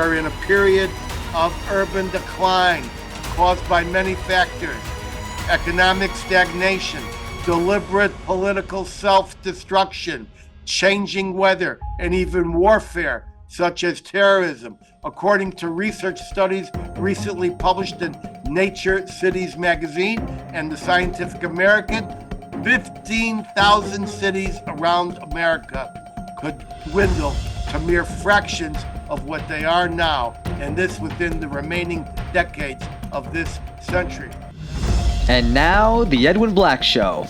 are in a period of urban decline caused by many factors: economic stagnation, deliberate political self-destruction, changing weather, and even warfare, such as terrorism. According to research studies recently published in Nature Cities magazine and the Scientific American, 15,000 cities around America could dwindle to mere fractions of what they are now, and this within the remaining decades of this century. And now, The Edwin Black Show.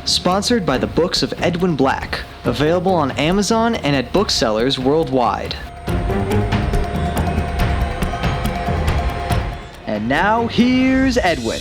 Sponsored by the Books of Edwin Black, available on Amazon and at booksellers worldwide. And now, here's Edwin.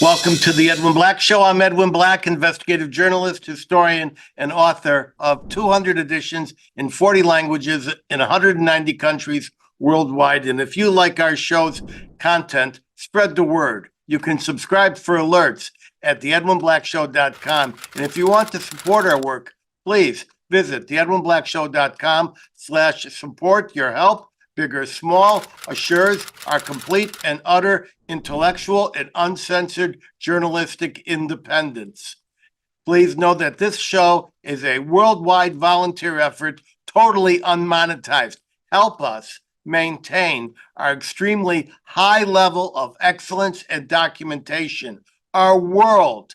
Welcome to the Edwin Black Show. I'm Edwin Black, investigative journalist, historian, and author of 200 editions in 40 languages in 190 countries worldwide. And if you like our show's content, spread the word. You can subscribe for alerts at theedwinblackshow.com. And if you want to support our work, please visit theedwinblackshow.com/support. Your help, big or small, assures our complete and utter intellectual and uncensored journalistic independence. Please know that this show is a worldwide volunteer effort, totally unmonetized. Help us maintain our extremely high level of excellence and documentation. Our world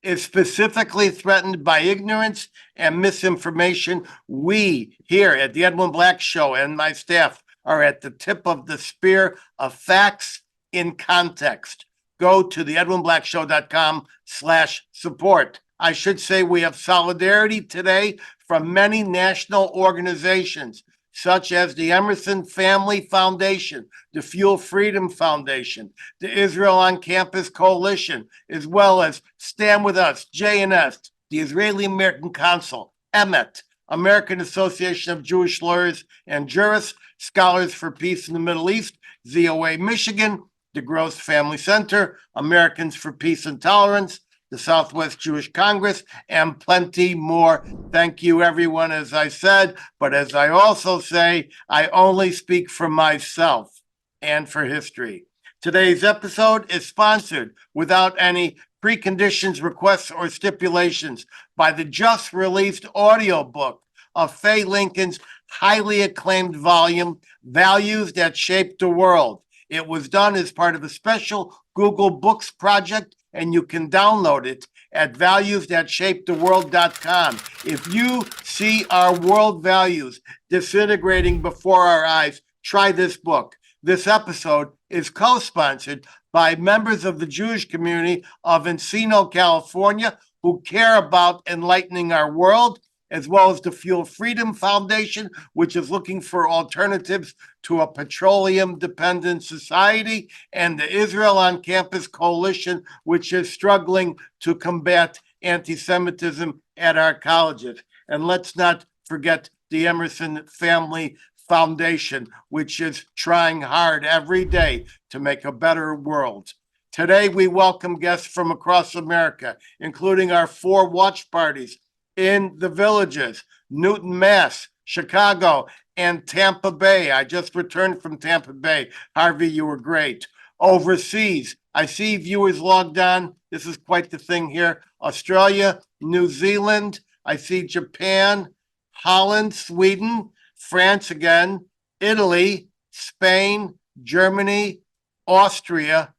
is specifically threatened by ignorance and misinformation. We here at the Edwin Black Show and my staff are at the tip of the spear of facts in context. Go to theedwinblackshow.com/support. I should say we have solidarity today from many national organizations, such as the Emerson Family Foundation, the Fuel Freedom Foundation, the Israel on Campus Coalition, as well as Stand With Us, JNS, the Israeli American Council, EMET, American Association of Jewish Lawyers and Jurists, Scholars for Peace in the Middle East, ZOA Michigan, the Gross Family Center, Americans for Peace and Tolerance, the Southwest Jewish Congress, and plenty more. Thank you, everyone, as I said, but as I also say, I only speak for myself and for history. Today's episode is sponsored without any preconditions, requests, or stipulations by the just released audiobook of Faye Lincoln's highly acclaimed volume, Values That Shaped the World. It was done as part of a special Google Books project, and you can download it at valuesthatshapedtheworld.com. If you see our world values disintegrating before our eyes, try this book. This episode is co-sponsored by members of the Jewish community of Encino, California, who care about enlightening our world, as well as the Fuel Freedom Foundation, which is looking for alternatives to a petroleum-dependent society, and the Israel on Campus Coalition, which is struggling to combat anti-Semitism at our colleges. And let's not forget the Emerson Family Foundation, which is trying hard every day to make a better world. Today, we welcome guests from across America, including our 4 watch parties in the villages: Newton, Mass, Chicago, and Tampa Bay. I just returned from Tampa Bay. Harvey, you were great. Overseas, I see viewers logged on. This is quite the thing here. Australia, New Zealand. I see Japan, Holland, Sweden, France again, Italy, Spain, Germany, Austria,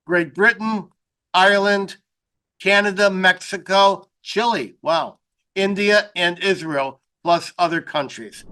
Great Britain, Ireland, Canada, Mexico, Chile. Wow. India and Israel, plus other countries.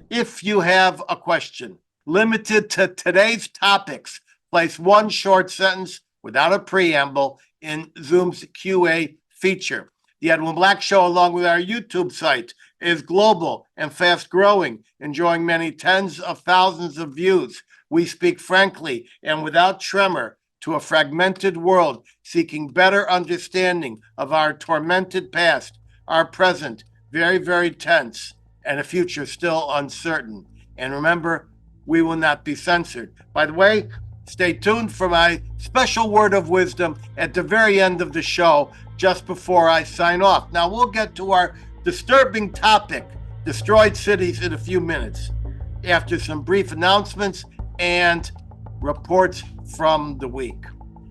If you have a question limited to today's topics, place one short sentence without a preamble in Zoom's QA feature. The Edwin Black Show, along with our YouTube site, is global and fast growing, enjoying many tens of thousands of views. We speak frankly and without tremor to a fragmented world, seeking better understanding of our tormented past, our present, very, very tense, and a future still uncertain. And remember, we will not be censored. By the way, stay tuned for my special word of wisdom at the very end of the show, just before I sign off. Now, we'll get to our disturbing topic, destroyed cities, in a few minutes, after some brief announcements and reports from the week.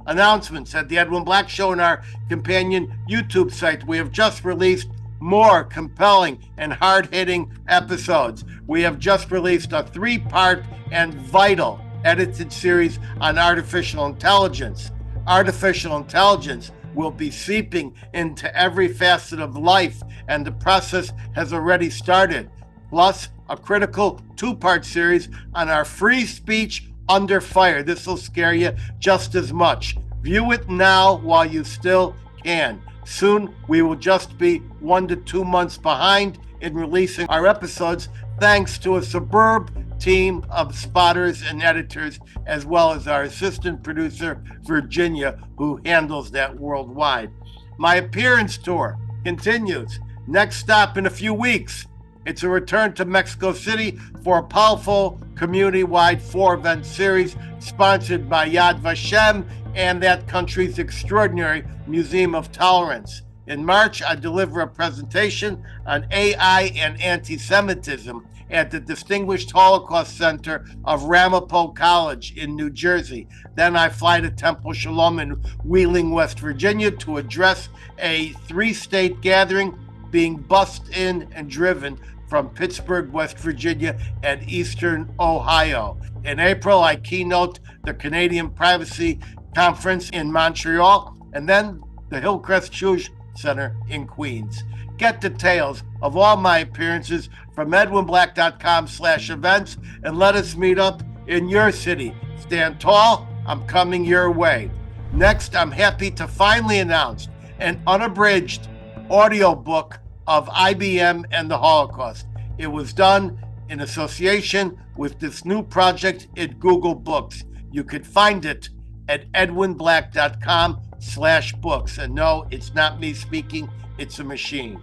Announcements at the Edwin Black Show and our companion YouTube site. We have just released more compelling and hard-hitting episodes. We have just released a 3-part and vital edited series on artificial intelligence. Artificial intelligence will be seeping into every facet of life, and the process has already started. Plus, a critical 2-part series on our free speech under fire. This will scare you just as much. View it now while you still can. Soon, we will just be 1 to 2 months behind in releasing our episodes, thanks to a superb team of spotters and editors, as well as our assistant producer, Virginia, who handles that worldwide. My appearance tour continues. Next stop in a few weeks. It's a return to Mexico City for a powerful community-wide 4-event series sponsored by Jan25 and that country's extraordinary Museum of Tolerance. In March, I deliver a presentation on AI and anti-Semitism at the Distinguished Holocaust Center of Ramapo College in New Jersey. Then I fly to Temple Shalom in Wheeling, West Virginia to address a 3-state gathering being bussed in and driven from Pittsburgh, West Virginia, and Eastern Ohio. In April, I keynote the Canadian Privacy Conference in Montreal, and then the Hillcrest Jewish Center in Queens. Get details of all my appearances from edwinblack.com/events, and let us meet up in your city. Stand tall, I'm coming your way. Next, I'm happy to finally announce an unabridged audiobook of IBM and the Holocaust. It was done in association with this new project at Google Books. You could find it at edwinblack.com/books. And no, it's not me speaking, it's a machine.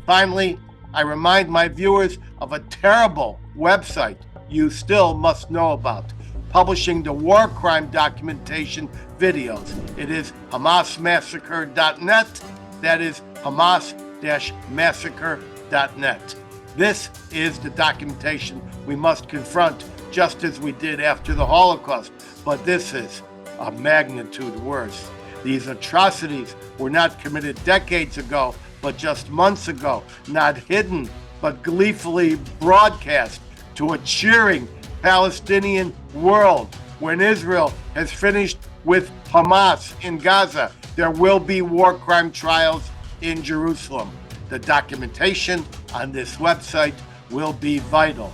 Finally, I remind my viewers of a terrible website you still must know about, publishing the war crime documentation videos. It is hamasmassacre.net. That is hamas-massacre.net. This is the documentation we must confront, just as we did after the Holocaust. But this is a magnitude worse. These atrocities were not committed decades ago, but just months ago, not hidden, but gleefully broadcast to a cheering Palestinian world. When Israel has finished with Hamas in Gaza, there will be war crime trials in Jerusalem. The documentation on this website will be vital.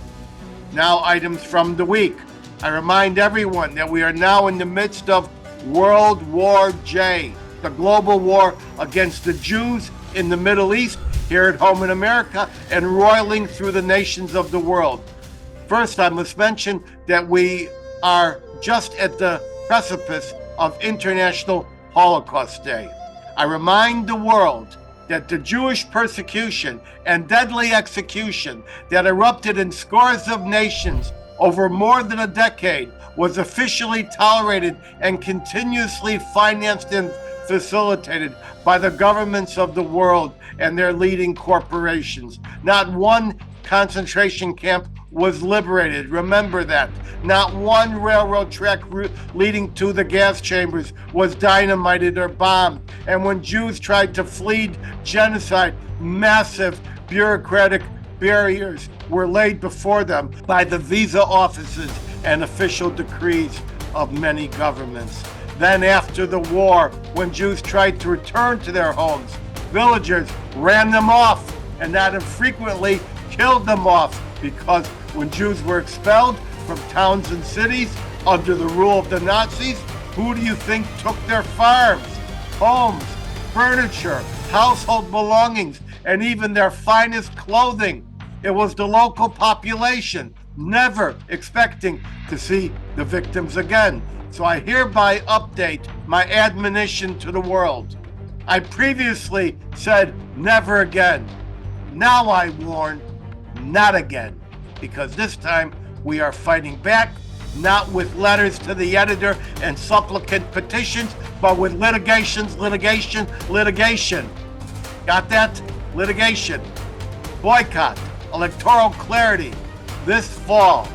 Now, items from the week. I remind everyone that we are now in the midst of World War J, the global war against the Jews in the Middle East, here at home in America, and roiling through the nations of the world. First, I must mention that we are just at the precipice of International Holocaust Day. I remind the world that the Jewish persecution and deadly execution that erupted in scores of nations over more than a decade was officially tolerated and continuously financed and facilitated by the governments of the world and their leading corporations. Not one concentration camp was liberated. Remember that. Not one railroad track leading to the gas chambers was dynamited or bombed. And when Jews tried to flee genocide, massive bureaucratic barriers were laid before them by the visa offices and official decrees of many governments. Then after the war, when Jews tried to return to their homes, villagers ran them off and not infrequently killed them off, because when Jews were expelled from towns and cities under the rule of the Nazis, who do you think took their farms, homes, furniture, household belongings, and even their finest clothing? It was the local population, never expecting to see the victims again. So I hereby update my admonition to the world. I previously said never again. Now I warn, not again, because this time we are fighting back, not with letters to the editor and supplicant petitions, but with litigation. Got that? Litigation. Boycott. Electoral clarity. This fall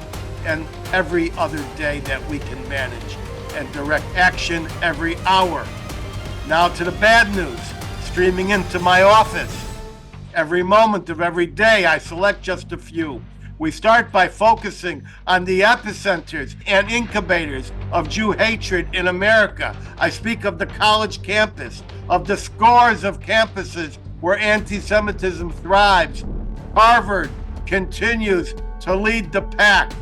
and every other day that we can manage, and direct action every hour. Now to the bad news, streaming into my office. Every moment of every day, I select just a few. We start by focusing on the epicenters and incubators of Jew hatred in America. I speak of the college campus, of the scores of campuses where anti-Semitism thrives. Harvard continues to lead the pack.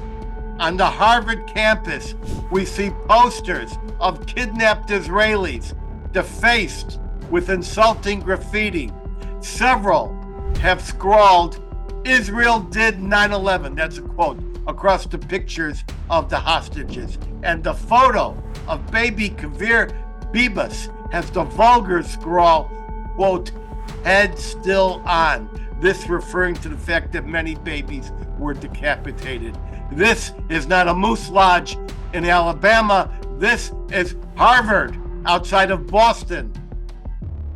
On the Harvard campus, we see posters of kidnapped Israelis defaced with insulting graffiti. Several have scrawled, "Israel did 9/11," that's a quote, across the pictures of the hostages. And the photo of baby Kavir Bibas has the vulgar scrawl, quote, "head still on." This referring to the fact that many babies were decapitated. This is not a moose lodge in Alabama. This is Harvard outside of Boston.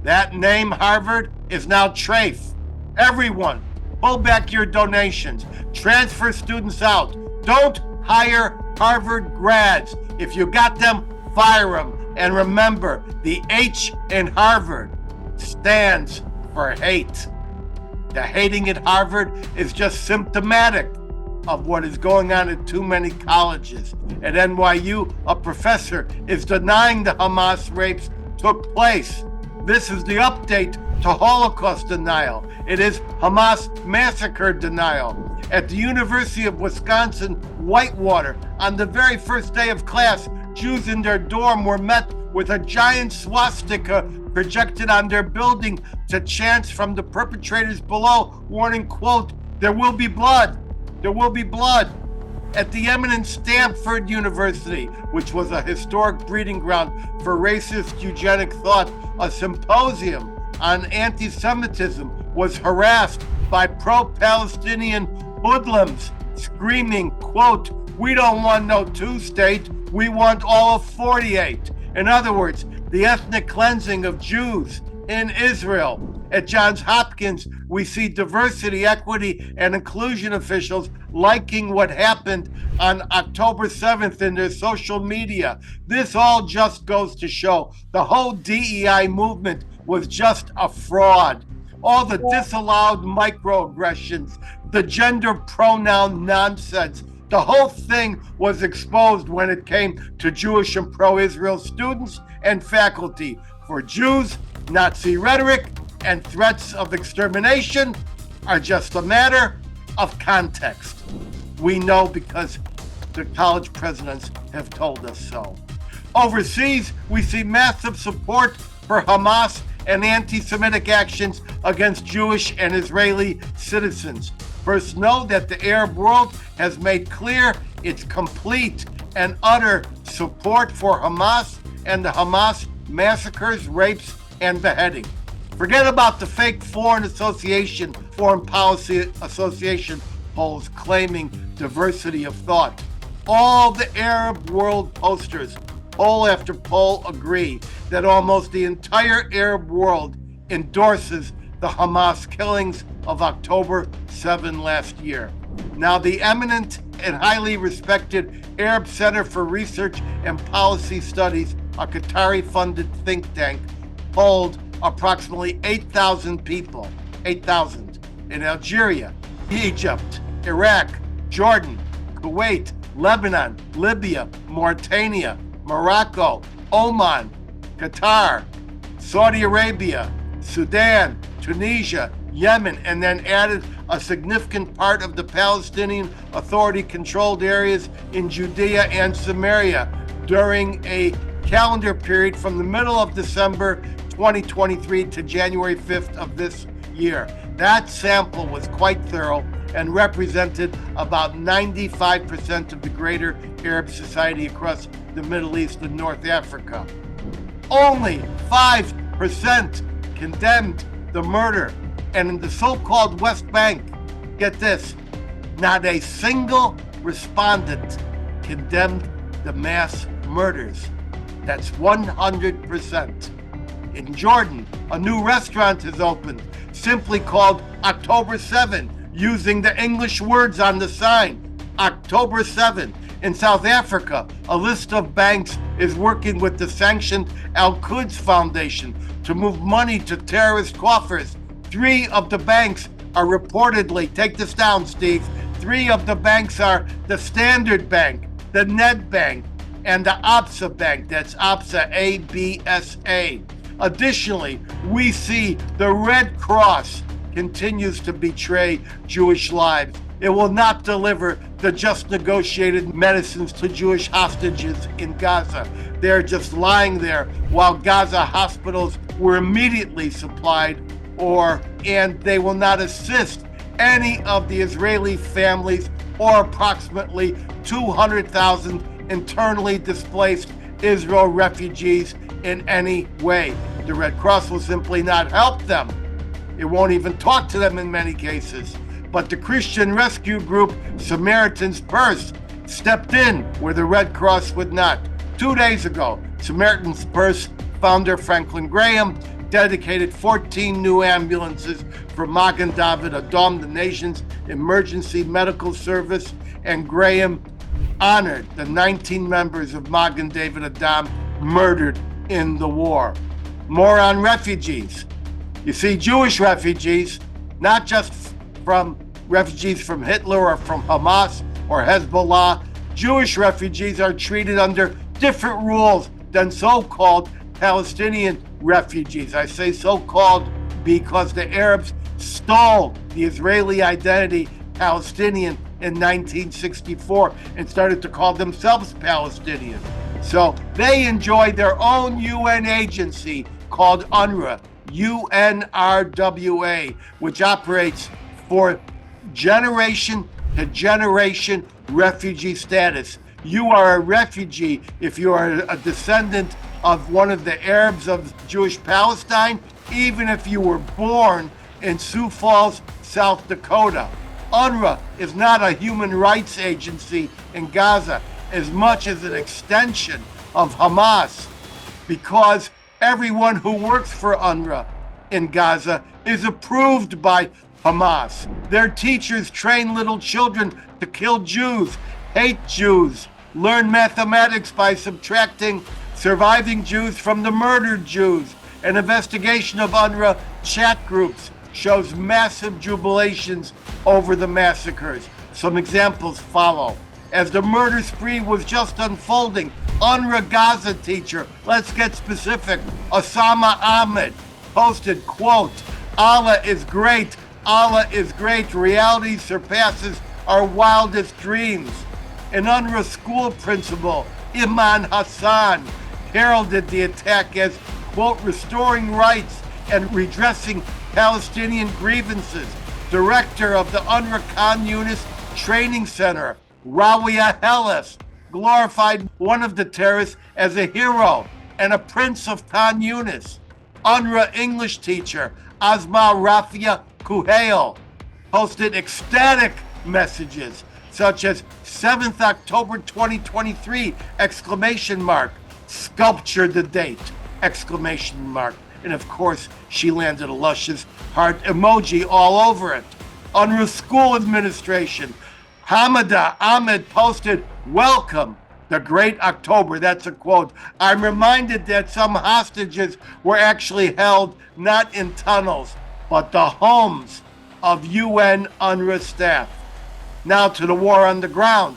That name, Harvard, is now TRAFE. Everyone, pull back your donations. Transfer students out. Don't hire Harvard grads. If you got them, fire them. And remember, the H in Harvard stands for hate. The hating at Harvard is just symptomatic of what is going on at too many colleges. At NYU, a professor is denying the Hamas rapes took place. This is the update to Holocaust denial. It is Hamas massacre denial. At the University of Wisconsin-Whitewater, on the very first day of class, Jews in their dorm were met with a giant swastika projected on their building to chants from the perpetrators below, warning, quote, "There will be blood. There will be blood." At the eminent Stanford University, which was a historic breeding ground for racist eugenic thought, a symposium on anti-Semitism was harassed by pro-Palestinian hoodlums screaming, quote, "We don't want no two-state, we want all of 48. In other words, the ethnic cleansing of Jews in Israel. At Johns Hopkins, we see diversity, equity, and inclusion officials liking what happened on October 7th in their social media. This all just goes to show the whole DEI movement was just a fraud. All the disallowed microaggressions, the gender pronoun nonsense, the whole thing was exposed when it came to Jewish and pro-Israel students and faculty. For Jews, Nazi rhetoric and threats of extermination are just a matter of context. We know because the college presidents have told us so. Overseas, we see massive support for Hamas and anti-Semitic actions against Jewish and Israeli citizens. First, know that the Arab world has made clear its complete and utter support for Hamas and the Hamas massacres, rapes, and beheading. Forget about the fake Foreign Policy Association polls claiming diversity of thought. All the Arab world posters, poll after poll, agree that almost the entire Arab world endorses the Hamas killings of October 7 last year. Now, the eminent and highly respected Arab Center for Research and Policy Studies, a Qatari-funded think tank, polled approximately 8,000 people, 8,000, in Algeria, Egypt, Iraq, Jordan, Kuwait, Lebanon, Libya, Mauritania, Morocco, Oman, Qatar, Saudi Arabia, Sudan, Tunisia, Yemen, and then added a significant part of the Palestinian Authority-controlled areas in Judea and Samaria during a calendar period from the middle of December 2023 to January 5th of this year. That sample was quite thorough and represented about 95% of the greater Arab society across the Middle East and North Africa. Only 5% condemned the murder. And in the so-called West Bank, get this, Not a single respondent condemned the mass murders. That's 100%. In Jordan, a new restaurant has opened, simply called October 7, using the English words on the sign, October 7. In South Africa, a list of banks is working with the sanctioned Al-Quds Foundation to move money to terrorist coffers. 3 of the banks are reportedly, take this down, Steve, 3 of the banks are the Standard Bank, the Ned Bank, and the ABSA Bank. That's ABSA, A-B-S-A. Additionally, we see the Red Cross continues to betray Jewish lives. It will not deliver the just negotiated medicines to Jewish hostages in Gaza. They're just lying there while Gaza hospitals were immediately supplied, and they will not assist any of the Israeli families or approximately 200,000 internally displaced Israel refugees in any way. The Red Cross will simply not help them. It won't even talk to them in many cases. But the Christian rescue group Samaritan's Purse stepped in where the Red Cross would not. 2 days ago, Samaritan's Purse founder Franklin Graham dedicated 14 new ambulances for Magen David Adom, the nation's emergency medical service, and Graham honored the 19 members of Magen David Adom murdered in the war. More on refugees. You see, Jewish refugees, not just from refugees from Hitler or from Hamas or Hezbollah, Jewish refugees are treated under different rules than so-called Palestinian refugees. I say so-called because the Arabs stole the Israeli identity Palestinian in 1964 and started to call themselves Palestinian. So they enjoy their own UN agency called UNRWA, UNRWA, which operates for generation to generation refugee status. You are a refugee if you are a descendant of one of the Arabs of Jewish Palestine, even if you were born in Sioux Falls, South Dakota. UNRWA is not a human rights agency in Gaza as much as an extension of Hamas, because everyone who works for UNRWA in Gaza is approved by Hamas. Their teachers train little children to kill Jews, hate Jews, learn mathematics by subtracting surviving Jews from the murdered Jews. An investigation of UNRWA chat groups shows massive jubilations over the massacres. Some examples follow. As the murder spree was just unfolding, UNRWA Gaza teacher, let's get specific, Osama Ahmed posted, quote, Allah is great, Allah is great, reality surpasses our wildest dreams. An UNRWA school principal, Iman Hassan, heralded the attack as, quote, restoring rights and redressing Palestinian grievances. Director of the UNRWA Khan Yunis Training Center, Rawia Hellis, glorified one of the terrorists as a hero and a prince of Khan Yunis. UNRWA English teacher, Asma Rafia Kuhail, posted ecstatic messages such as 7th October 2023, exclamation mark, sculpture the date, exclamation mark. And of course, she landed a luscious heart emoji all over it. UNRWA School Administration, Hamida Ahmed posted, welcome the Great October. That's a quote. I'm reminded that some hostages were actually held not in tunnels, but the homes of UN UNRWA staff. Now to the war on the ground.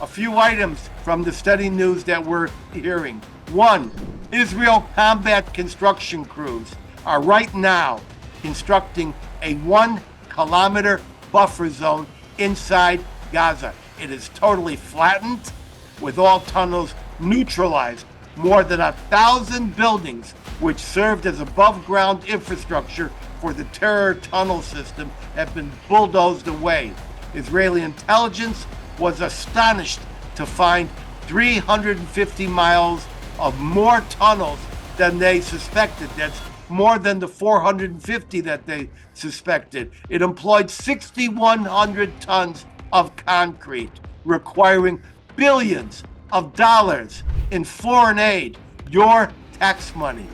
A few items from the steady news that we're hearing. 1, Israel combat construction crews are right now constructing a 1-kilometer buffer zone inside Gaza. It is totally flattened with all tunnels neutralized. More than 1,000 buildings which served as above ground infrastructure for the terror tunnel system have been bulldozed away. Israeli intelligence was astonished to find 350 miles of more tunnels than they suspected. That's more than the 450 that they suspected. It employed 6,100 tons of concrete, requiring billions of dollars in foreign aid, your tax money.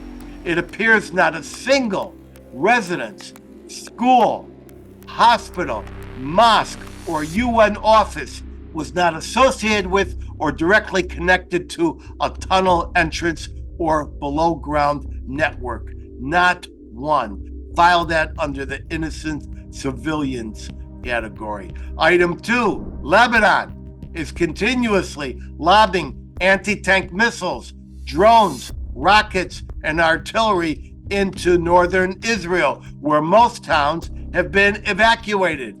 It appears not a single residence, school, hospital, mosque, or UN office was not associated with or directly connected to a tunnel entrance or below ground network. Not one. File that under the innocent civilians category. Item 2, Lebanon is continuously lobbing anti-tank missiles, drones, rockets, and artillery into northern Israel, where most towns have been evacuated.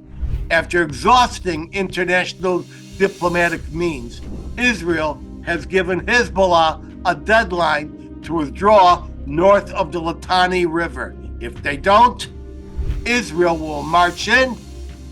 After exhausting international diplomatic means, Israel has given Hezbollah a deadline to withdraw north of the Litani River. If they don't, Israel will march in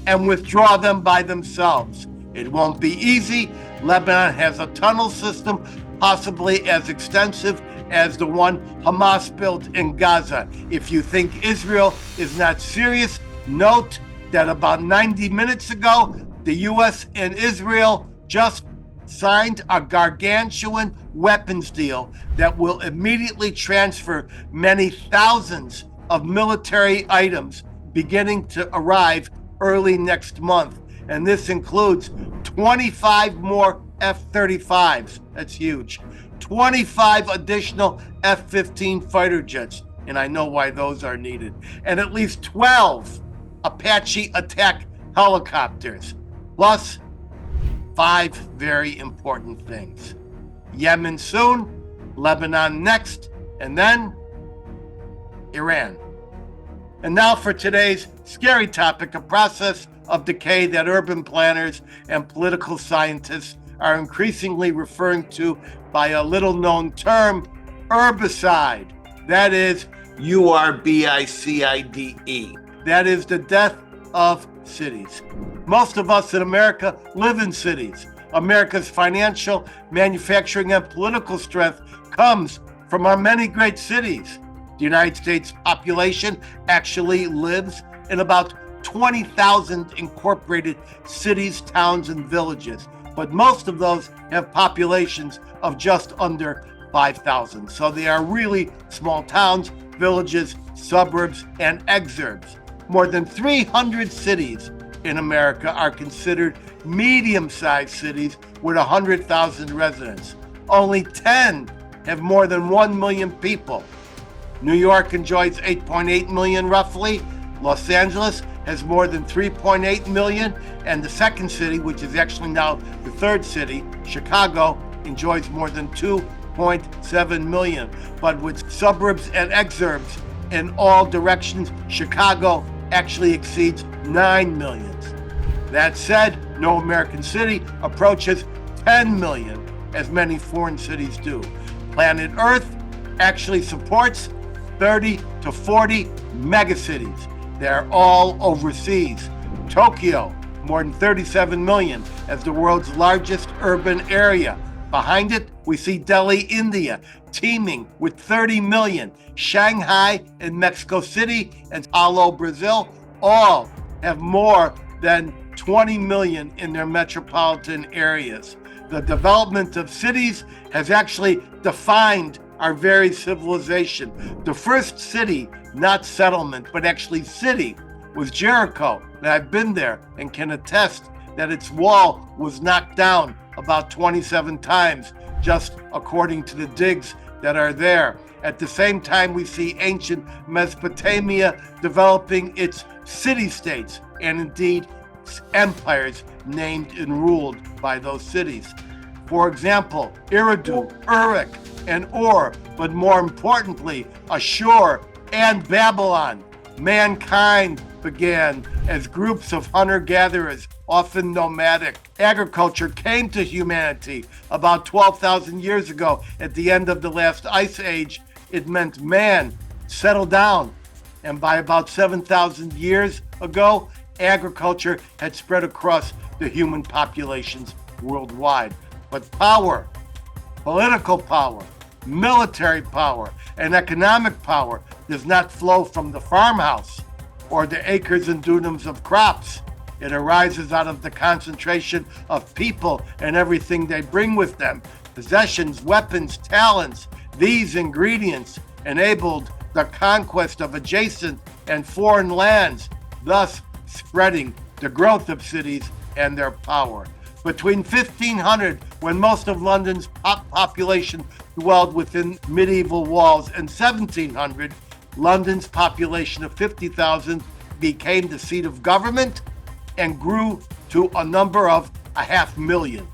and withdraw them by themselves. It won't be easy. Lebanon has a tunnel system possibly as extensive as the one Hamas built in Gaza. If you think Israel is not serious, note that about 90 minutes ago, the U.S. and Israel just signed a gargantuan weapons deal that will immediately transfer many thousands of military items beginning to arrive early next month. And this includes 25 more F-35s. That's huge. 25 additional F-15 fighter jets, and I know why those are needed, and at least 12 Apache attack helicopters, plus 5 very important things. Yemen soon, Lebanon next, and then Iran. And now for today's scary topic, a process of decay that urban planners and political scientists are increasingly referring to by a little-known term, herbicide. That is URBICIDE. That is the death of cities. Most of us in America live in cities. America's financial, manufacturing, and political strength comes from our many great cities. The United States population actually lives in about 20,000 incorporated cities, towns, and villages, but most of those have populations of just under 5,000. So they are really small towns, villages, suburbs, and exurbs. More than 300 cities in America are considered medium-sized cities with 100,000 residents. Only 10 have more than 1 million people. New York enjoys 8.8 million roughly. Los Angeles has more than 3.8 million. And the second city, which is actually now the third city, Chicago, enjoys more than 2.7 million. But with suburbs and exurbs in all directions, Chicago actually exceeds 9 million. That said, no American city approaches 10 million as many foreign cities do. Planet Earth actually supports 30 to 40 megacities. They're all overseas. Tokyo, more than 37 million as the world's largest urban area. Behind it, we see Delhi, India, teeming with 30 million. Shanghai and Mexico City and Sao Paulo, Brazil, all have more than 20 million in their metropolitan areas. The development of cities has actually defined our very civilization. The first city, not settlement, but actually city, was Jericho. And I've been there and can attest that its wall was knocked down about 27 times, just according to the digs that are there. At the same time, we see ancient Mesopotamia developing its city-states and indeed empires named and ruled by those cities. For example, Eridu, Uruk, and Ur, but more importantly, Ashur and Babylon. Mankind began as groups of hunter-gatherers, often nomadic. Agriculture came to humanity about 12,000 years ago. At the end of the last ice age, it meant man settled down. And by about 7,000 years ago, agriculture had spread across the human populations worldwide. But power, political power, military power, and economic power does not flow from the farmhouse or the acres and dunams of crops. It arises out of the concentration of people and everything they bring with them: possessions, weapons, talents. These ingredients enabled the conquest of adjacent and foreign lands, thus spreading the growth of cities and their power. Between 1500, when most of London's population dwelled within medieval walls, and 1700, London's population of 50,000 became the seat of government and grew to a number of 500,000.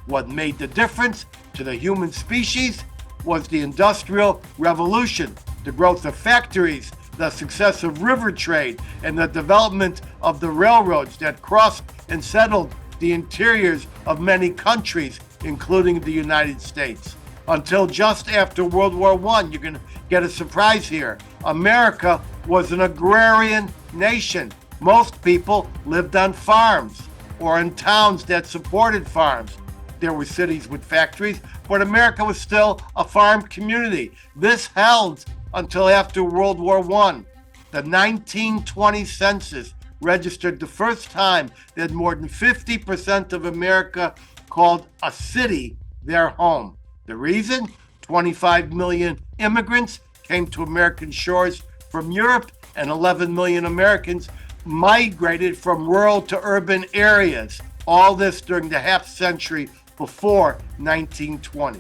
What made the difference to the human species was the Industrial Revolution, the growth of factories, the success of river trade, and the development of the railroads that crossed and settled the interiors of many countries, including the United States. Until just after World War I, you're going to get a surprise here. America was an agrarian nation. Most people lived on farms or in towns that supported farms. There were cities with factories, but America was still a farm community. This held until after World War I. The 1920 census registered the first time that more than 50% of America called a city their home. The reason? 25 million immigrants came to American shores from Europe, and 11 million Americans migrated from rural to urban areas. All this during the half century before 1920.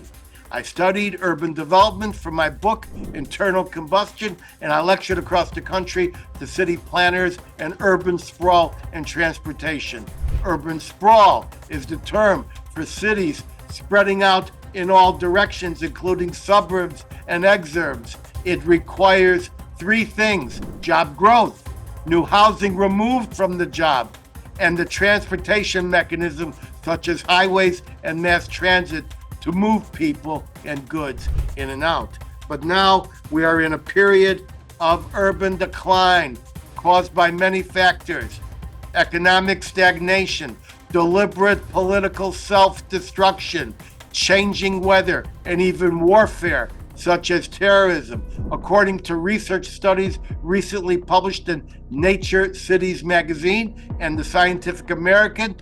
I studied urban development for my book, Internal Combustion, and I lectured across the country to city planners and urban sprawl and transportation. Urban sprawl is the term for cities spreading out in all directions, including suburbs and exurbs. It requires three things: job growth, new housing removed from the job, and the transportation mechanism such as highways and mass transit to move people and goods in and out. But now we are in a period of urban decline caused by many factors: economic stagnation, deliberate political self-destruction, changing weather, and even warfare such as terrorism. According to research studies recently published in Nature Cities magazine and the Scientific American,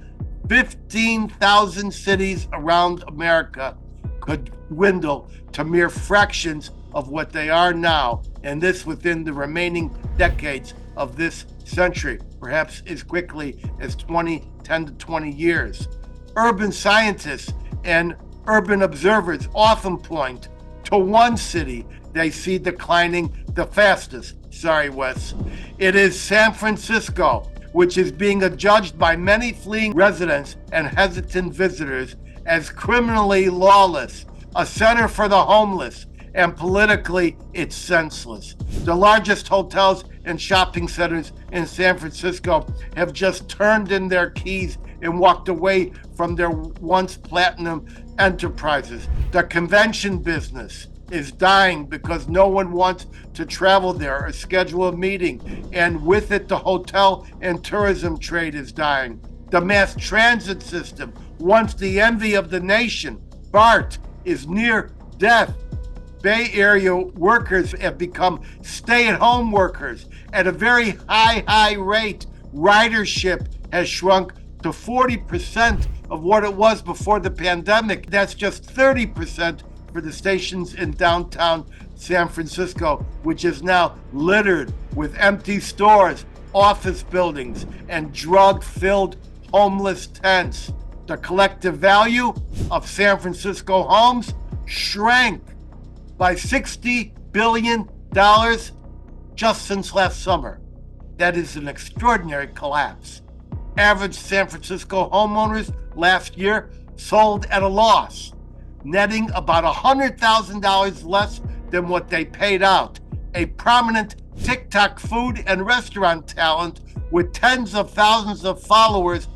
15,000 cities around America could dwindle to mere fractions of what they are now, and this within the remaining decades of this century, perhaps as quickly as 10 to 20 years. Urban scientists and urban observers often point to one city they see declining the fastest. Sorry, Wes. It is San Francisco, which is being adjudged by many fleeing residents and hesitant visitors as criminally lawless, a center for the homeless, and politically it's senseless. The largest hotels and shopping centers in San Francisco have just turned in their keys and walked away from their once platinum enterprises. The convention business is dying because no one wants to travel there or schedule a meeting, and with it the hotel and tourism trade is dying. The mass transit system, once the envy of the nation, BART, is near death. Bay Area workers have become stay-at-home workers at a very high rate. Ridership has shrunk to 40% of what it was before the pandemic. That's just 30% for the stations in downtown San Francisco, which is now littered with empty stores, office buildings, and drug-filled homeless tents. The collective value of San Francisco homes shrank by $60 billion just since last summer. That is an extraordinary collapse. Average San Francisco homeowners last year sold at a loss, netting about $100,000 less than what they paid out. A prominent TikTok food and restaurant talent with tens of thousands of followers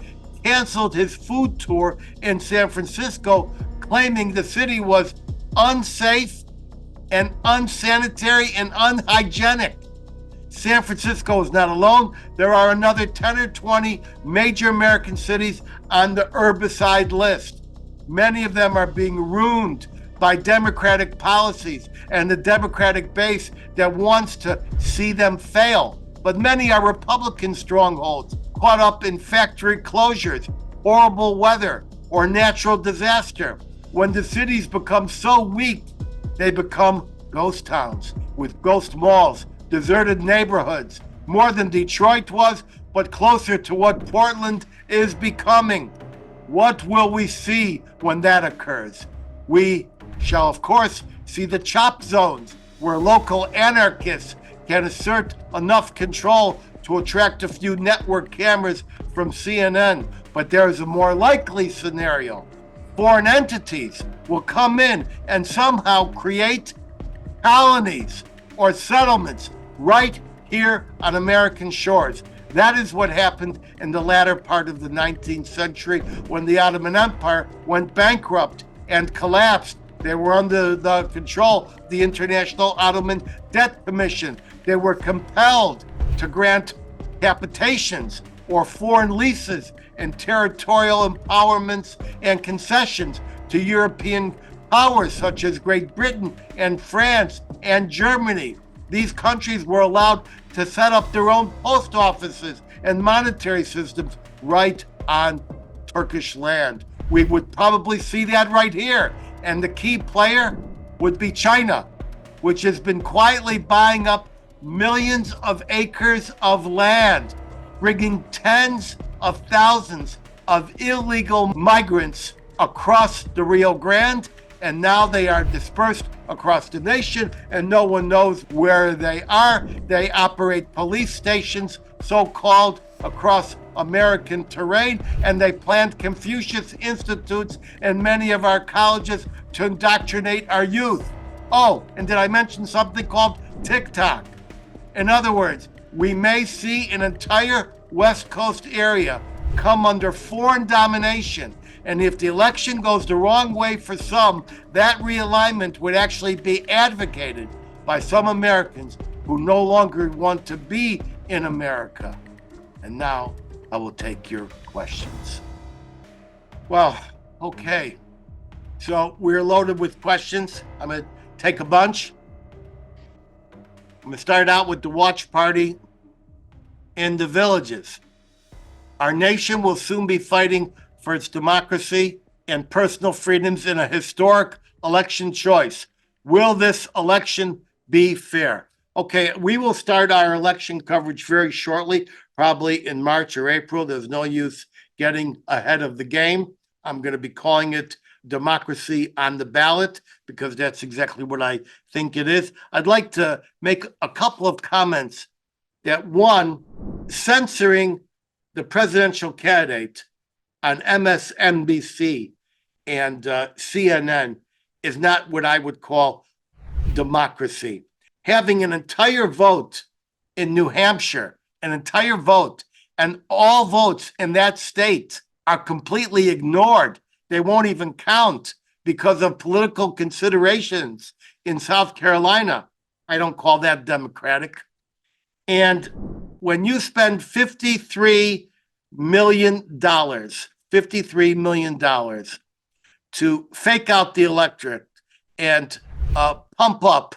canceled his food tour in San Francisco, claiming the city was unsafe and unsanitary and unhygienic. San Francisco is not alone. There are another 10 or 20 major American cities on the herbicide list. Many of them are being ruined by Democratic policies and the Democratic base that wants to see them fail. But many are Republican strongholds. caught up in factory closures, horrible weather, or natural disaster. When the cities become so weak, they become ghost towns with ghost malls, deserted neighborhoods, more than Detroit was, but closer to what Portland is becoming. What will we see when that occurs? We shall, of course, see the chop zones, where local anarchists can assert enough control to attract a few network cameras from CNN. But there's a more likely scenario. Foreign entities will come in and somehow create colonies or settlements right here on American shores. That is what happened in the latter part of the 19th century when the Ottoman Empire went bankrupt and collapsed. They were under the control of the International Ottoman Debt Commission. They were compelled to grant capitations or foreign leases and territorial empowerments and concessions to European powers such as Great Britain and France and Germany. These countries were allowed to set up their own post offices and monetary systems right on Turkish land. We would probably see that right here. And the key player would be China, which has been quietly buying up millions of acres of land, bringing tens of thousands of illegal migrants across the Rio Grande, and now they are dispersed across the nation and no one knows where they are. They operate police stations, so-called, across American terrain, and they plant Confucius Institutes in many of our colleges to indoctrinate our youth. Oh, and did I mention something called TikTok? In other words, we may see an entire West Coast area come under foreign domination. And if the election goes the wrong way for some, that realignment would actually be advocated by some Americans who no longer want to be in America. And now I will take your questions. Well, okay. So we're loaded with questions. I'm going to take a bunch. I'm going to start out with the watch party in the villages. Our nation will soon be fighting for its democracy and personal freedoms in a historic election choice. Will this election be fair? Okay, we will start our election coverage very shortly, probably in March or April. There's no use getting ahead of the game. I'm going to be calling it Democracy on the Ballot because that's exactly what I think it is. I'd like to make a couple of comments that, one, censoring the presidential candidate on MSNBC and CNN is not what I would call democracy. Having an entire vote in New Hampshire, an entire vote, and all votes in that state are completely ignored. They won't even count because of political considerations in South Carolina. I don't call that democratic. And when you spend $53 million to fake out the electorate and pump up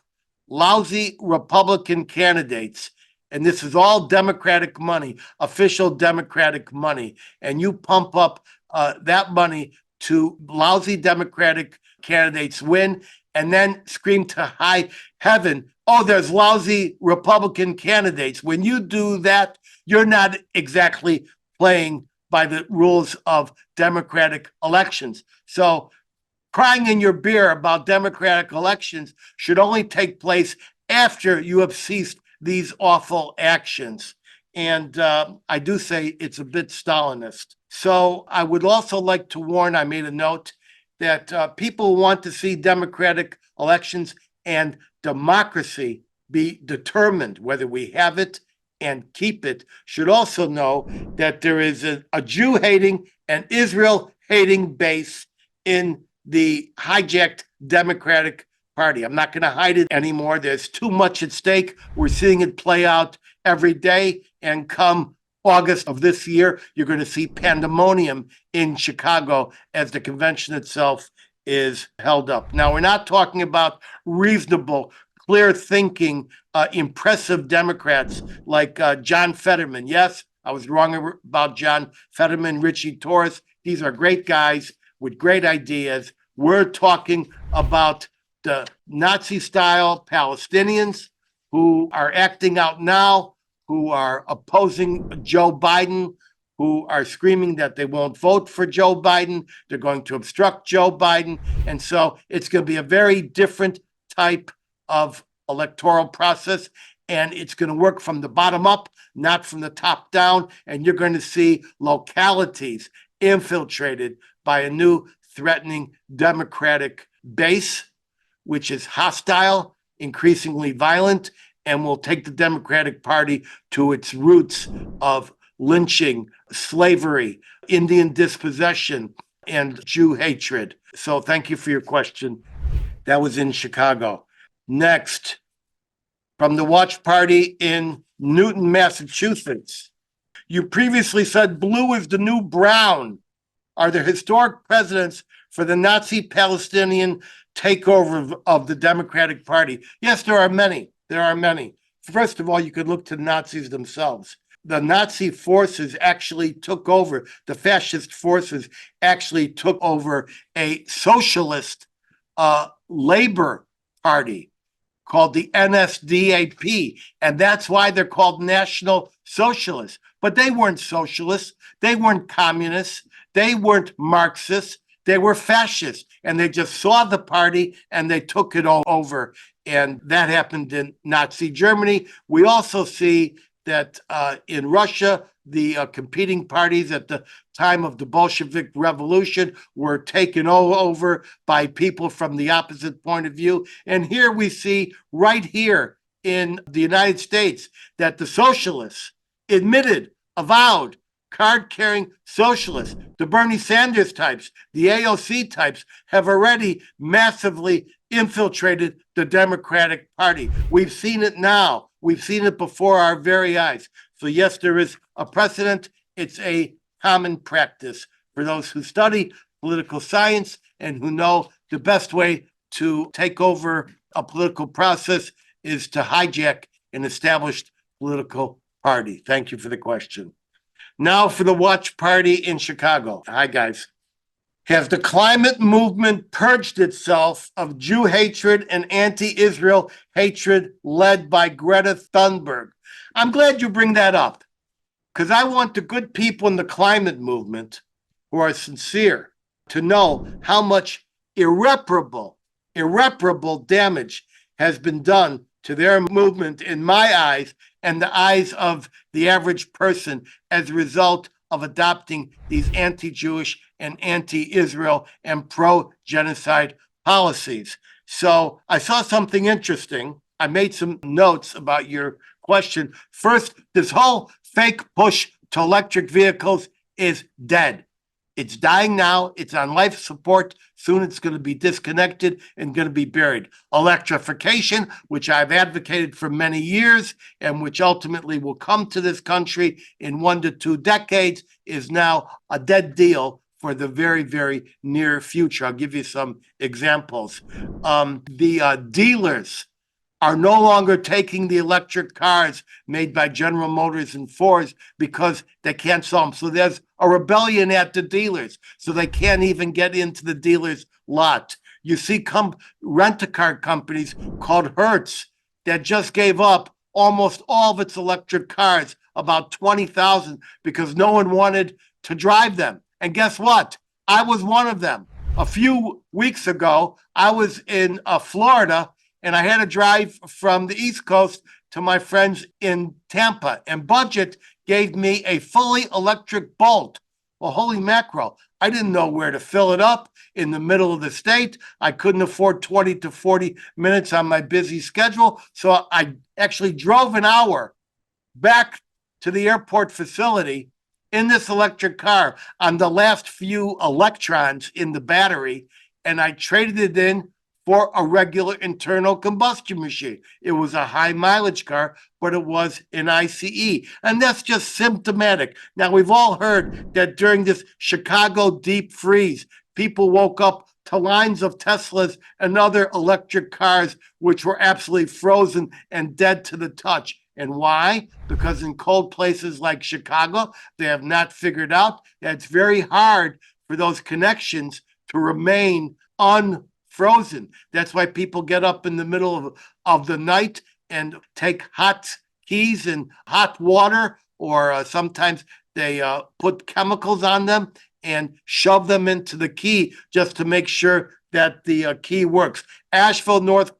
lousy Republican candidates, and this is all Democratic money, official Democratic money, and you pump up that money to lousy Democratic candidates win, and then scream to high heaven, oh, there's lousy Republican candidates. When you do that, you're not exactly playing by the rules of democratic elections. So crying in your beer about democratic elections should only take place after you have ceased these awful actions. And I do say it's a bit Stalinist. So I would also like to warn, I made a note, that people want to see democratic elections and democracy be determined. Whether we have it and keep it, should also know that there is a Jew-hating and Israel-hating base in the hijacked Democratic Party. I'm not going to hide it anymore. There's too much at stake. We're seeing it play out every day. And come August of this year, you're going to see pandemonium in Chicago as the convention itself is held up. Now, we're not talking about reasonable, clear thinking, impressive Democrats like John Fetterman. Yes, I was wrong about John Fetterman, Richie Torres. These are great guys with great ideas. We're talking about the Nazi-style Palestinians who are acting out now, who are opposing Joe Biden, who are screaming that they won't vote for Joe Biden. They're going to obstruct Joe Biden. And so it's going to be a very different type of electoral process. And it's going to work from the bottom up, not from the top down. And you're going to see localities infiltrated by a new threatening Democratic base, which is hostile, increasingly violent, and will take the Democratic Party to its roots of lynching, slavery, Indian dispossession, and Jew hatred. So thank you for your question. That was in Chicago. Next, from the Watch Party in Newton, Massachusetts. You previously said blue is the new brown. Are there historic precedents for the Nazi Palestinian takeover of the Democratic Party? Yes, there are many. There are many. First of all, you could look to the Nazis themselves. The Nazi forces actually took over, the fascist forces actually took over a socialist labor party called the NSDAP. And that's why they're called National Socialists. But they weren't socialists. They weren't communists. They weren't Marxists. They were fascists. And they just saw the party and they took it all over. And that happened in Nazi Germany. We also see that in Russia, the competing parties at the time of the Bolshevik Revolution were taken over by people from the opposite point of view. And here we see right here in the United States that the socialists admitted, avowed, card-carrying socialists, the Bernie Sanders types, the AOC types, have already massively infiltrated the Democratic Party. We've seen it now. We've seen it before our very eyes. So yes, there is a precedent. It's a common practice for those who study political science and who know the best way to take over a political process is to hijack an established political party. Thank you for the question. Now for the Watch Party in Chicago. Hi, guys. Has the climate movement purged itself of Jew hatred and anti-Israel hatred led by Greta Thunberg? I'm glad you bring that up because I want the good people in the climate movement who are sincere to know how much irreparable damage has been done to their movement in my eyes and the eyes of the average person as a result of adopting these anti-Jewish and anti-Israel and pro-genocide policies. So I saw something interesting. I made some notes about your question. First, this whole fake push to electric vehicles is dead. It's dying now. It's on life support. Soon it's going to be disconnected and going to be buried. Electrification, which I've advocated for many years and which ultimately will come to this country in 1 to 2 decades, is now a dead deal for the very, very near future. I'll give you some examples. The dealers are no longer taking the electric cars made by General Motors and Ford because they can't sell them. So there's a rebellion at the dealers. So they can't even get into the dealer's lot. You see rent-a-car companies called Hertz that just gave up almost all of its electric cars, about 20,000, because no one wanted to drive them. And guess what? I was one of them. A few weeks ago, I was in Florida, and I had to drive from the East Coast to my friends in Tampa. And Budget gave me a fully electric Bolt. Well, holy mackerel. I didn't know where to fill it up in the middle of the state. I couldn't afford 20 to 40 minutes on my busy schedule. So I actually drove an hour back to the airport facility in this electric car on the last few electrons in the battery. And I traded it in for a regular internal combustion machine. It was a high mileage car, but it was an ICE. And that's just symptomatic. Now, we've all heard that during this Chicago deep freeze, people woke up to lines of Teslas and other electric cars, which were absolutely frozen and dead to the touch. And why? Because in cold places like Chicago, they have not figured out that it's very hard for those connections to remain unfrozen. That's why people get up in the middle of the night and take hot keys and hot water, or sometimes they put chemicals on them and shove them into the key just to make sure that the key works. Asheville, North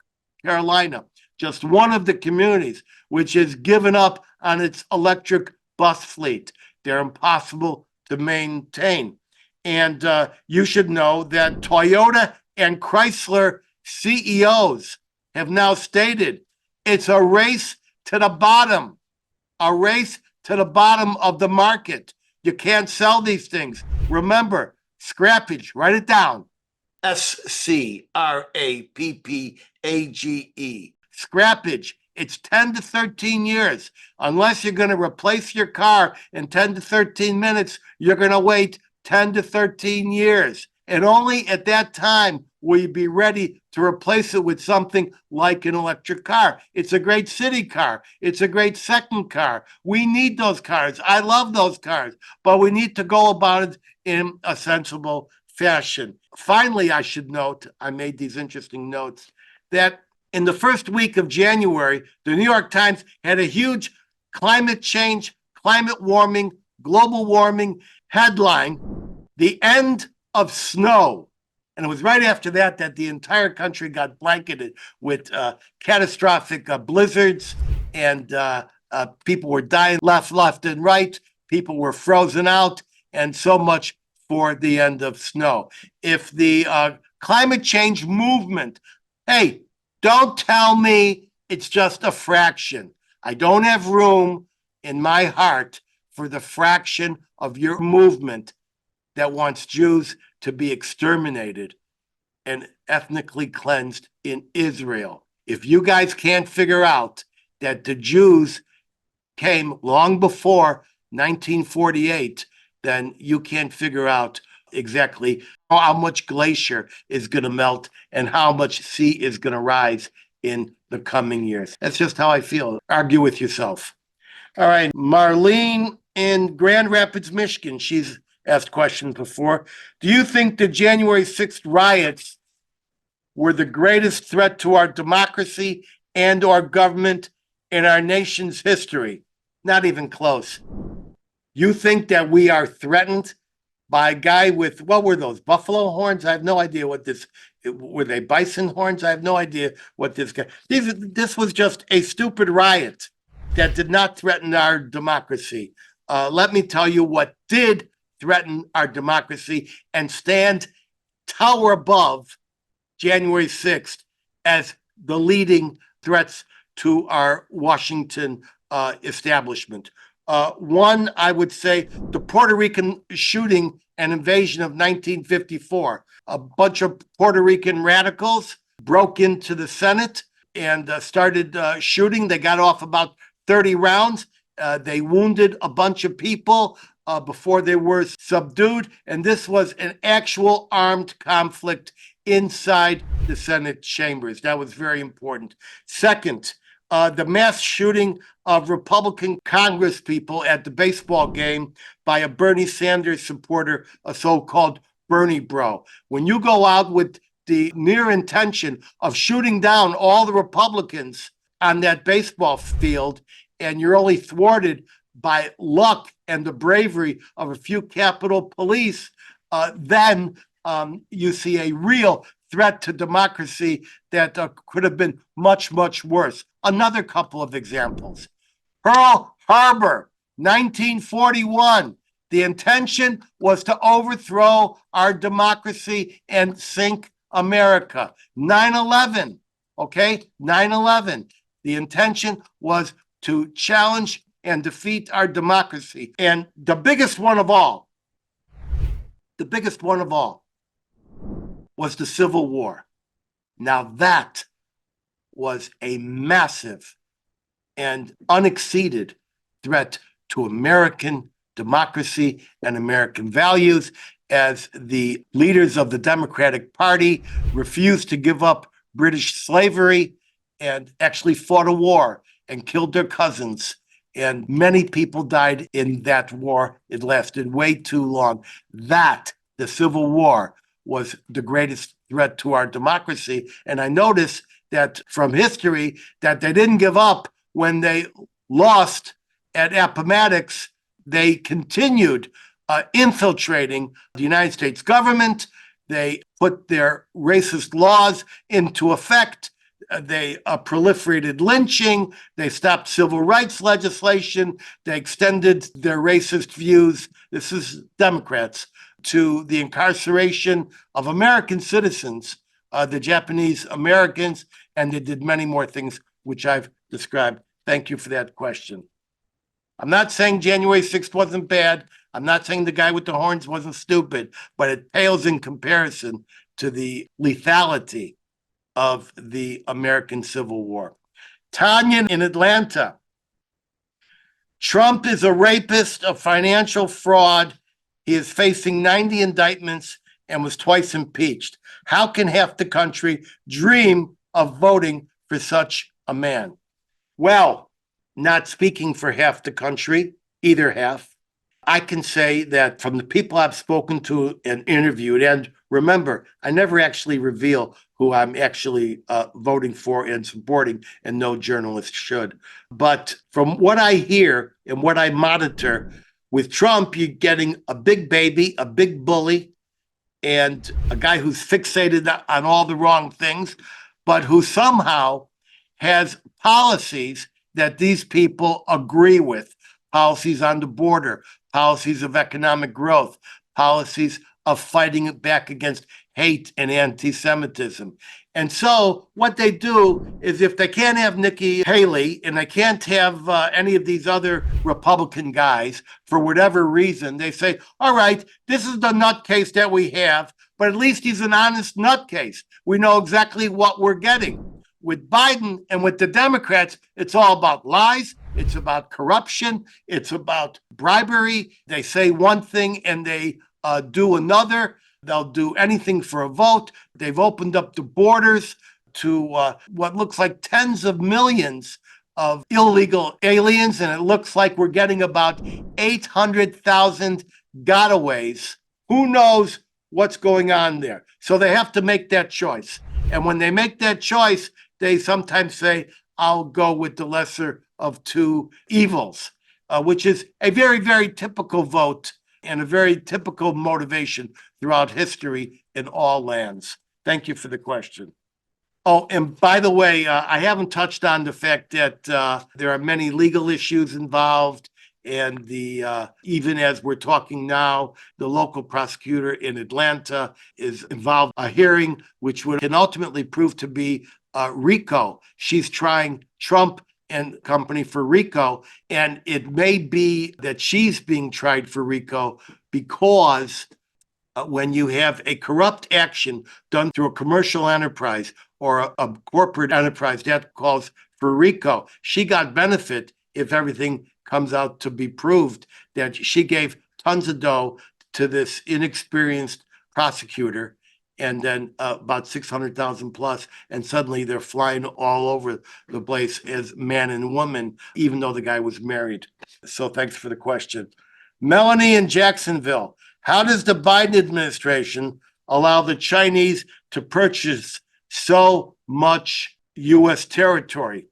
Carolina, just one of the communities which has given up on its electric bus fleet. They're impossible to maintain. And you should know that Toyota and Chrysler CEOs have now stated it's a race to the bottom, a race to the bottom of the market. You can't sell these things. Remember, scrappage, write it down. SCRAPPAGE. Scrappage. It's 10 to 13 years. Unless you're going to replace your car in 10 to 13 minutes, you're going to wait 10 to 13 years. And only at that time will you be ready to replace it with something like an electric car. It's a great city car. It's a great second car. We need those cars. I love those cars, but we need to go about it in a sensible fashion. Finally, I should note, I made these interesting notes, that in the first week of January, the New York Times had a huge climate change, climate warming, global warming headline, the end of snow. And it was right after that the entire country got blanketed with catastrophic blizzards, and people were dying left and right. People were frozen out, and so much for the end of snow. If the climate change movement, hey, don't tell me it's just a fraction. I don't have room in my heart for the fraction of your movement that wants Jews to be exterminated and ethnically cleansed in Israel. If you guys can't figure out that the Jews came long before 1948, then you can't figure out exactly how much glacier is going to melt and how much sea is going to rise in the coming years. That's just how I feel. Argue with yourself. All right, Marlene in Grand Rapids, Michigan. She's asked questions before. Do you think the January 6th riots were the greatest threat to our democracy and our government in our nation's history? Not even close. You think that we are threatened by a guy with, what were those, buffalo horns? I have no idea what this, were they bison horns? I have no idea what this guy, this was just a stupid riot that did not threaten our democracy. Let me tell you what did threaten our democracy and stand tower above January 6th as the leading threats to our Washington establishment. One, I would say, the Puerto Rican shooting and invasion of 1954. A bunch of Puerto Rican radicals broke into the Senate and started shooting. They got off about 30 rounds. They wounded a bunch of people before they were subdued. And this was an actual armed conflict inside the Senate chambers. That was very important. Second, the mass shooting of Republican Congress people at the baseball game by a Bernie Sanders supporter, a so-called Bernie bro. When you go out with the mere intention of shooting down all the Republicans on that baseball field, and you're only thwarted by luck and the bravery of a few Capitol Police, then you see a real threat to democracy that could have been much, much worse. Another couple of examples. Pearl Harbor, 1941. The intention was to overthrow our democracy and sink America. 9/11, okay? 9/11. The intention was to challenge and defeat our democracy. And the biggest one of all was the Civil War. Now that was a massive and unexceeded threat to American democracy and American values, as the leaders of the Democratic Party refused to give up British slavery and actually fought a war and killed their cousins. And many people died in that war. It lasted way too long. That, the Civil War, was the greatest threat to our democracy. And I noticed that from history that they didn't give up when they lost at Appomattox. They continued infiltrating the United States government. They put their racist laws into effect. They proliferated lynching. They stopped civil rights legislation. They extended their racist views. This is Democrats to the incarceration of American citizens, the Japanese Americans, and they did many more things, which I've described. Thank you for that question. I'm not saying January 6th wasn't bad. I'm not saying the guy with the horns wasn't stupid, but it pales in comparison to the lethality of the American Civil War. Tanya in Atlanta. Trump is a rapist, a financial fraud. He is facing 90 indictments and was twice impeached. How can half the country dream of voting for such a man? Well, not speaking for half the country, either half, I can say that from the people I've spoken to and interviewed, and remember, I never actually reveal who I'm actually voting for and supporting, and no journalist should. But from what I hear and what I monitor, with Trump, you're getting a big baby, a big bully, and a guy who's fixated on all the wrong things, but who somehow has policies that these people agree with. Policies on the border, policies of economic growth, policies of fighting back against hate and anti-Semitism. And so what they do is if they can't have Nikki Haley and they can't have any of these other Republican guys for whatever reason, they say, all right, this is the nutcase that we have, but at least he's an honest nutcase. We know exactly what we're getting. With Biden and with the Democrats, it's all about lies. It's about corruption. It's about bribery. They say one thing and they do another. They'll do anything for a vote. They've opened up the borders to what looks like tens of millions of illegal aliens, and it looks like we're getting about 800,000 gotaways. Who knows what's going on there? So they have to make that choice. And when they make that choice, they sometimes say, I'll go with the lesser of two evils, which is a very, very typical vote and a very typical motivation throughout history in all lands. Thank you for the question. Oh, and by the way, I haven't touched on the fact that there are many legal issues involved. And even as we're talking now, the local prosecutor in Atlanta is involved in a hearing which can ultimately prove to be RICO. She's trying Trump and company for RICO, and it may be that she's being tried for RICO because when you have a corrupt action done through a commercial enterprise or a corporate enterprise, that calls for RICO. She got benefit if everything comes out to be proved that she gave tons of dough to this inexperienced prosecutor, and then about 600,000 plus, and suddenly they're flying all over the place as man and woman, even though the guy was married. So thanks for the question. Melanie in Jacksonville, how does the Biden administration allow the Chinese to purchase so much U.S. territory?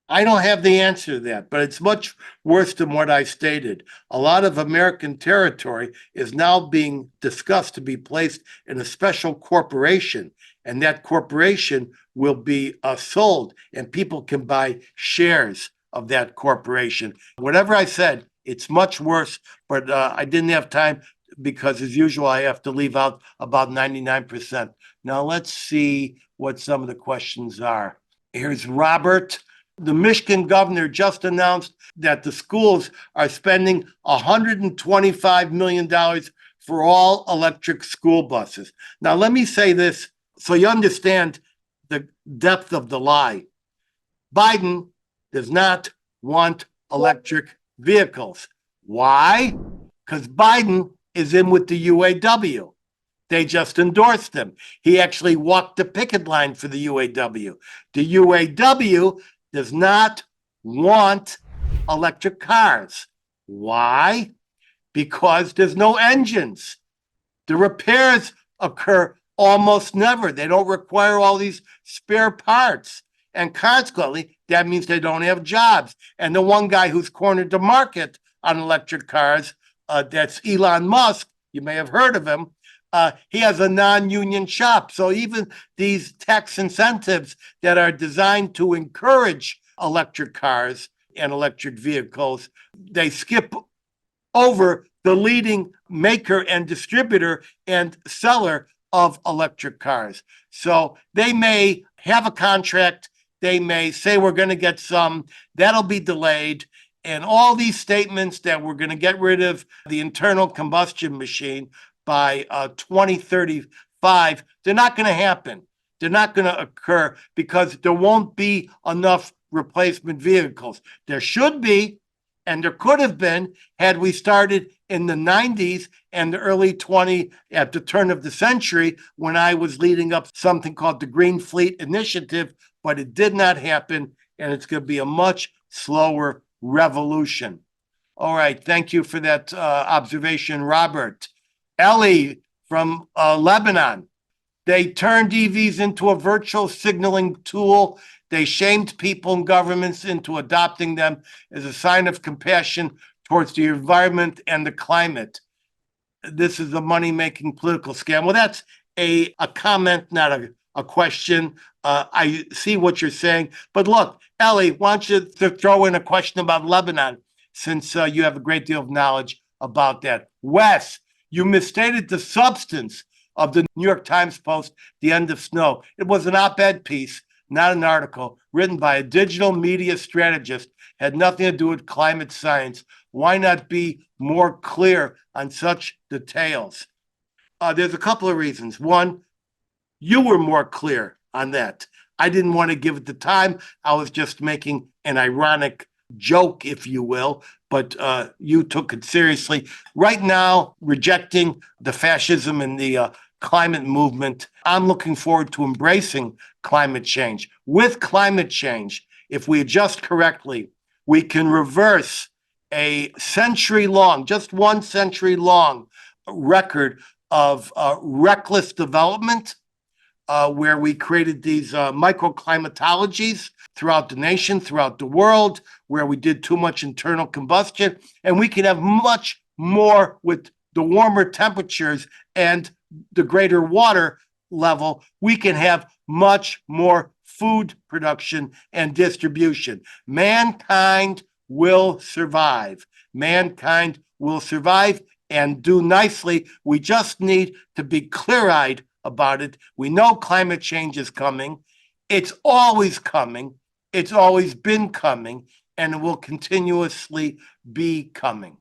I don't have the answer to that, but it's much worse than what I stated. A lot of American territory is now being discussed to be placed in a special corporation, and that corporation will be sold, and people can buy shares of that corporation. Whatever I said, it's much worse, but I didn't have time because, as usual, I have to leave out about 99%. Now, let's see what some of the questions are. Here's Robert. The Michigan governor just announced that the schools are spending $125 million for all electric school buses. Now, let me say this so you understand the depth of the lie. Biden does not want electric vehicles. Why? Because Biden is in with the UAW. They just endorsed him. He actually walked the picket line for the UAW. The UAW does not want electric cars. Why? Because there's no engines. The repairs occur almost never. They don't require all these spare parts. And consequently, that means they don't have jobs. And the one guy who's cornered the market on electric cars, that's Elon Musk. You may have heard of him. He has a non-union shop. So even these tax incentives that are designed to encourage electric cars and electric vehicles, they skip over the leading maker and distributor and seller of electric cars. So they may have a contract. They may say we're going to get some. That'll be delayed. And all these statements that we're going to get rid of the internal combustion machine by 2035, they're not going to happen. They're not going to occur because there won't be enough replacement vehicles. There should be, and there could have been, had we started in the 90s and the early 20 at the turn of the century when I was leading up something called the Green Fleet Initiative, but it did not happen, and it's going to be a much slower revolution. All right, thank you for that observation, Robert. Ellie from Lebanon. They turned EVs into a virtual signaling tool. They shamed people and governments into adopting them as a sign of compassion towards the environment and the climate. This is a money-making political scam. Well, that's a comment, not a question. I see what you're saying. But look, Ellie, why don't you throw in a question about Lebanon, since you have a great deal of knowledge about that. Wes, you misstated the substance of the New York Times post, The End of Snow. It was an op-ed piece, not an article, written by a digital media strategist, had nothing to do with climate science. Why not be more clear on such details? There's a couple of reasons. One, you were more clear on that. I didn't want to give it the time. I was just making an ironic joke, if you will, but you took it seriously. Right now, rejecting the fascism and the climate movement, I'm looking forward to embracing climate change. With climate change, if we adjust correctly, we can reverse a century-long, just 1 century long record of reckless development, where we created these microclimatologies throughout the nation, throughout the world, where we did too much internal combustion. And we can have much more with the warmer temperatures and the greater water level. We can have much more food production and distribution. Mankind will survive. Mankind will survive and do nicely. We just need to be clear-eyed about it. We know climate change is coming. It's always coming. It's always been coming, and it will continuously be coming.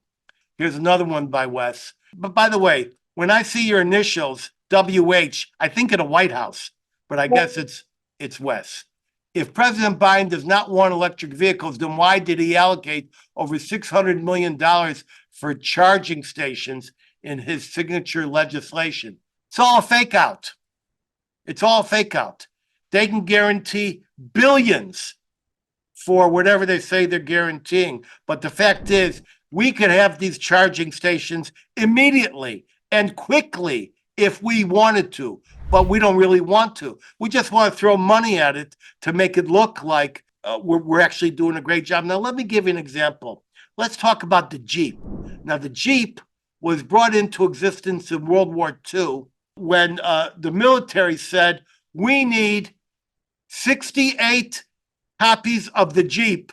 Here's another one by Wes. But by the way, when I see your initials, WH, I think of the White House, but I guess it's Wes. If President Biden does not want electric vehicles, then why did he allocate over $600 million for charging stations in his signature legislation? It's all a fake out. It's all a fake out. They can guarantee billions for whatever they say they're guaranteeing. But the fact is, we could have these charging stations immediately and quickly if we wanted to, but we don't really want to. We just want to throw money at it to make it look like we're actually doing a great job. Now, let me give you an example. Let's talk about the Jeep. Now, the Jeep was brought into existence in World War II when the military said, we need 68 copies of the Jeep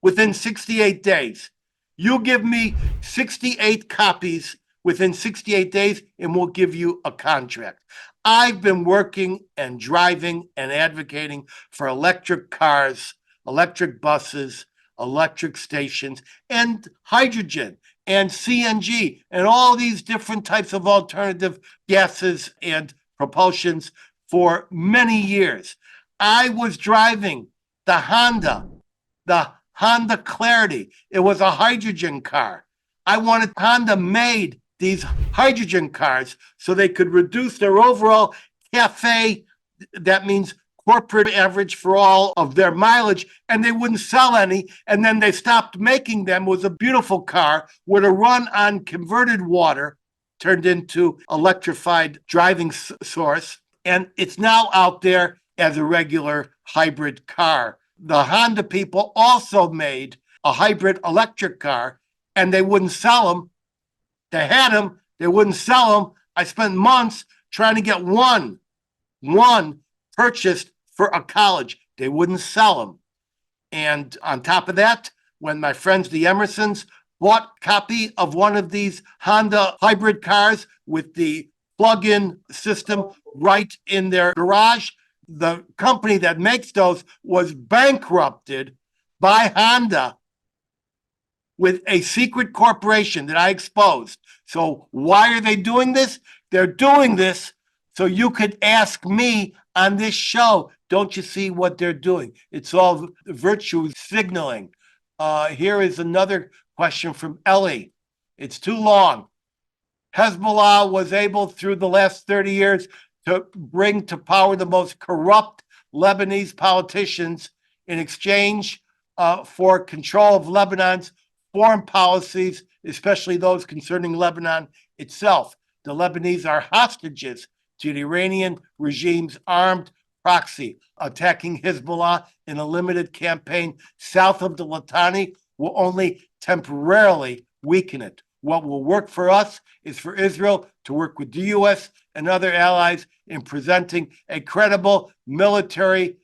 within 68 days. You give me 68 copies within 68 days, and we'll give you a contract. I've been working and driving and advocating for electric cars, electric buses, electric stations, and hydrogen and CNG and all these different types of alternative gases and propulsions for many years. I was driving the Honda Clarity. It was a hydrogen car. I wanted Honda made these hydrogen cars so they could reduce their overall CAFE, that means corporate average for all of their mileage, and they wouldn't sell any. And then they stopped making them. It was a beautiful car, would have run on converted water, turned into electrified driving source. And it's now out there as a regular hybrid car. The Honda people also made a hybrid electric car, and they wouldn't sell them. They had them, they wouldn't sell them. I spent months trying to get one purchased for a college. They wouldn't sell them. And on top of that, when my friends, the Emersons, bought a copy of one of these Honda hybrid cars with the plug-in system right in their garage, the company that makes those was bankrupted by Honda with a secret corporation that I exposed. So why are they doing this? They're doing this so you could ask me on this show. Don't you see what they're doing? It's all virtue signaling. Here is another question from Ellie. It's too long. Hezbollah was able through the last 30 years to bring to power the most corrupt Lebanese politicians in exchange for control of Lebanon's foreign policies, especially those concerning Lebanon itself. The Lebanese are hostages to the Iranian regime's armed proxy. Attacking Hezbollah in a limited campaign south of the Litani will only temporarily weaken it. What will work for us is for Israel to work with the U.S. and other allies in presenting a credible military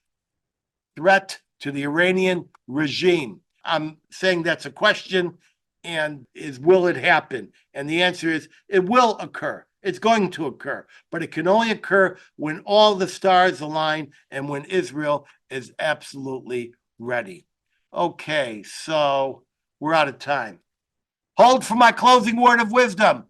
threat to the Iranian regime. I'm saying that's a question, and will it happen? And the answer is it will occur. It's going to occur, but it can only occur when all the stars align and when Israel is absolutely ready. Okay, so we're out of time. Hold for my closing word of wisdom.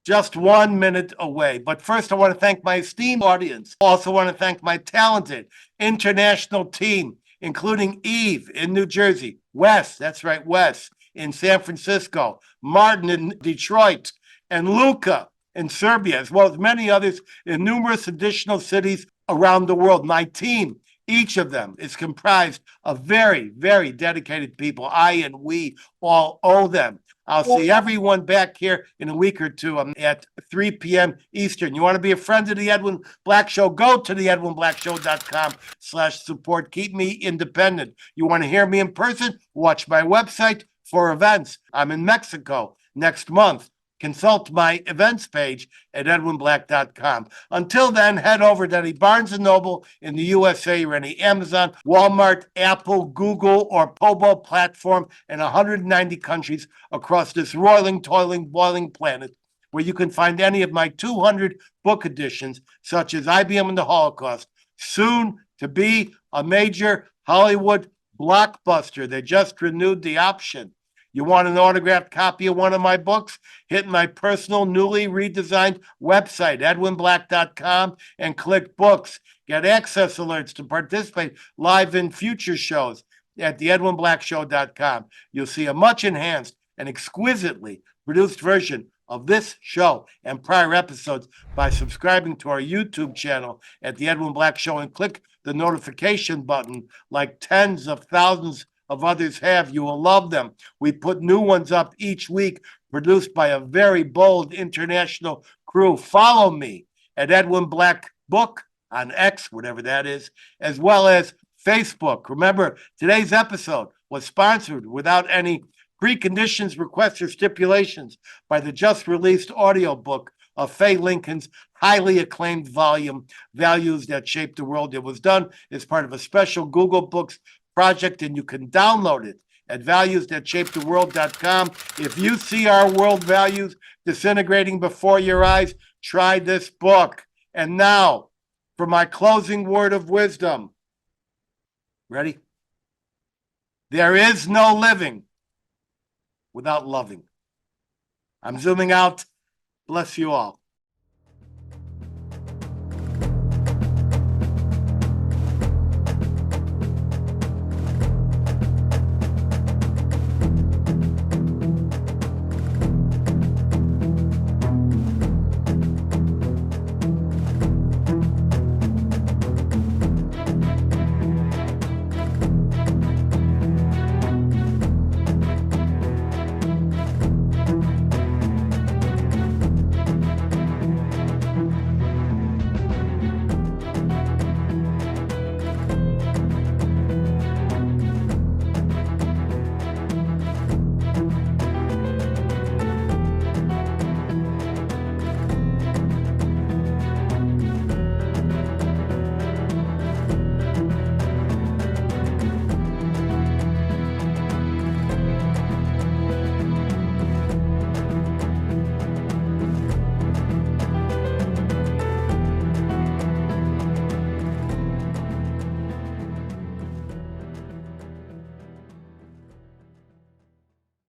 Just 1 minute away. But first, I want to thank my esteemed audience. Also want to thank my talented international team, including Eve in New Jersey, Wes, that's right, Wes, in San Francisco, Martin in Detroit, and Luca in Serbia, as well as many others in numerous additional cities around the world. My team, each of them, is comprised of very, very dedicated people. I and we all owe them. I'll see everyone back here in a week or two at 3 p.m. Eastern. You want to be a friend of the Edwin Black Show? Go to the edwinblackshow.com/support. Keep me independent. You want to hear me in person? Watch my website for events. I'm in Mexico next month. Consult my events page at edwinblack.com. Until then, head over to any Barnes & Noble in the USA or any Amazon, Walmart, Apple, Google, or Pobo platform in 190 countries across this roiling, toiling, boiling planet, where you can find any of my 200 book editions, such as IBM and the Holocaust, soon to be a major Hollywood blockbuster. They just renewed the option. You want an autographed copy of one of my books? Hit my personal, newly redesigned website, edwinblack.com, and click books. Get access alerts to participate live in future shows at the edwinblackshow.com. You'll see a much enhanced and exquisitely produced version of this show and prior episodes by subscribing to our YouTube channel at the Edwin Black Show and click the notification button like tens of thousands of others have. You will love them. We put new ones up each week, produced by a very bold international crew. Follow me at Edwin Black Book on X, whatever that is, as well as Facebook. Remember, today's episode was sponsored without any preconditions, requests, or stipulations by the just released audiobook of Faye Lincoln's highly acclaimed volume, Values That Shape the World. It was done as part of a special Google Books project, and you can download it at valuesthatshaptheworld.com. If you see our world values disintegrating before your eyes, try this book. And now, for my closing word of wisdom. Ready? There is no living without loving. I'm zooming out. Bless you all.